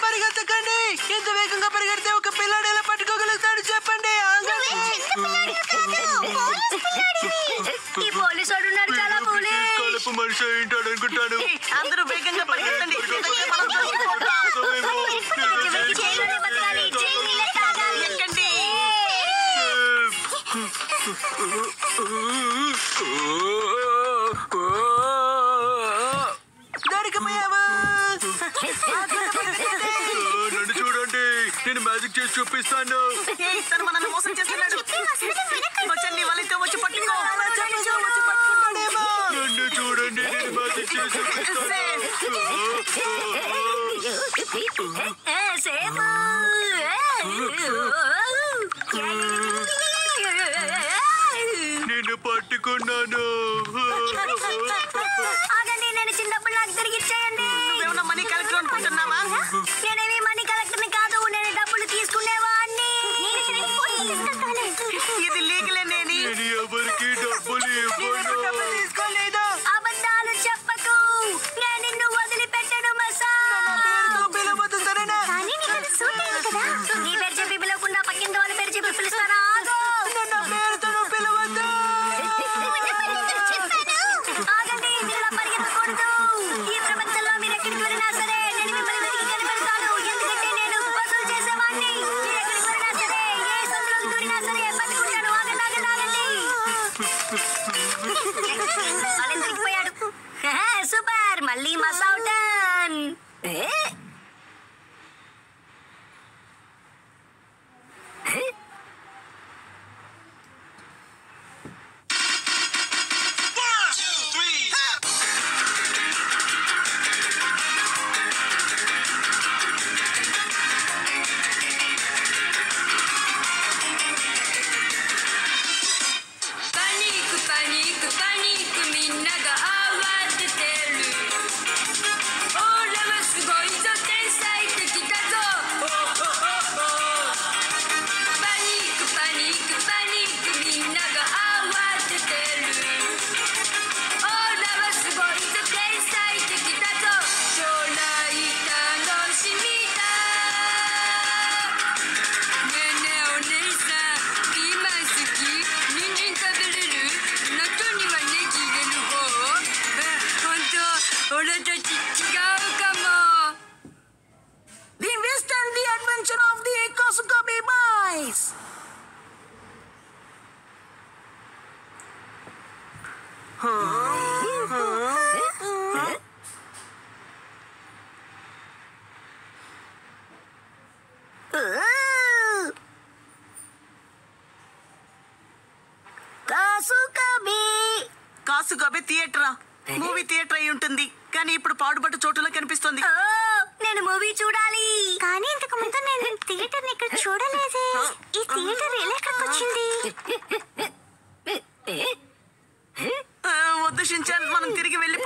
పరిగెత్తకండి. ఎంత వేగంగా పరిగెడితే ఒక పిల్లాడు ఎలా పట్టుకోగలుగుతాడు చెప్పండి. ఈ పోలీసు ఉన్నాడు చాలా కలుపు మనిషి ఏంటాడు అనుకుంటాను. అందరూ వేగంగా పరిగెత్తండి. నన్ను చూడండి, నేను మ్యాజిక్ చేసి చూపిస్తాను. తను మనల్ని మోసం చేస్తున్నాడు. వచ్చండి, వాళ్ళతో వచ్చి పట్టుకో. నన్ను చూడండి, నేను మ్యాజిక్ చేసి చూపిస్తాను. నిన్ను పట్టుకున్నాను. నేను చిన్నప్పుడు నాకు తిరిగి ఇచ్చేయండి. నువ్వేమన్నా మనీ కలెక్టర్ అనుకుంటున్నావా? నేనేమి మనీ కలెక్టర్ కాదు, నేను డబ్బులు తీసుకునేవాడిని. ఇది లీగలే. నేను ఎవరికి డబ్బులు ఇవ్వను. తీసుకోలేదు. అబద్ధాలు చెప్పకు, నేను నిన్ను వదిలిపెట్టను మసా. నీ పేరు చెప్పి పిలవకుండా పక్కింటి వాళ్ళ పేరు చెప్పి పిలుస్తారా? ఆగండి, మీరు ఇలా పరిగెత్తకూడదు. ఈ ప్రపంచంలో మీరు ఎక్కడికి వెళ్ళినా సరే నేను మిమ్మల్ని వెతికి కనిపెడతాను. ఎందుకంటే నేను వసూలు చేసేవాడిని. మీరు ఎక్కడికి వెళ్ళినా సరే, ఏ సందులోకి దూరినా సరే పట్టుకుంటాను. ఆగండి. వాళ్ళు దొరికిపోయాడు. సూపర్, మళ్ళీ మసౌటన్. The West and the Adventure of the Kasukabe Boys. Kasukabe థియేటరా? మూవీ థియేటర్ అయి ఉంటుంది, కానీ ఇప్పుడు పాడుబట్టు చోటులో కనిపిస్తుంది. నేను మూవీ చూడాలి. కానీ ఇంతకు ముందు నేను థియేటర్ ఇక్కడ చూడలేదే. ఈ థియేటర్ ఎలా ఎక్కడికి వచ్చింది? వద్దు షించాన్, మనం తిరిగి వెళ్ళి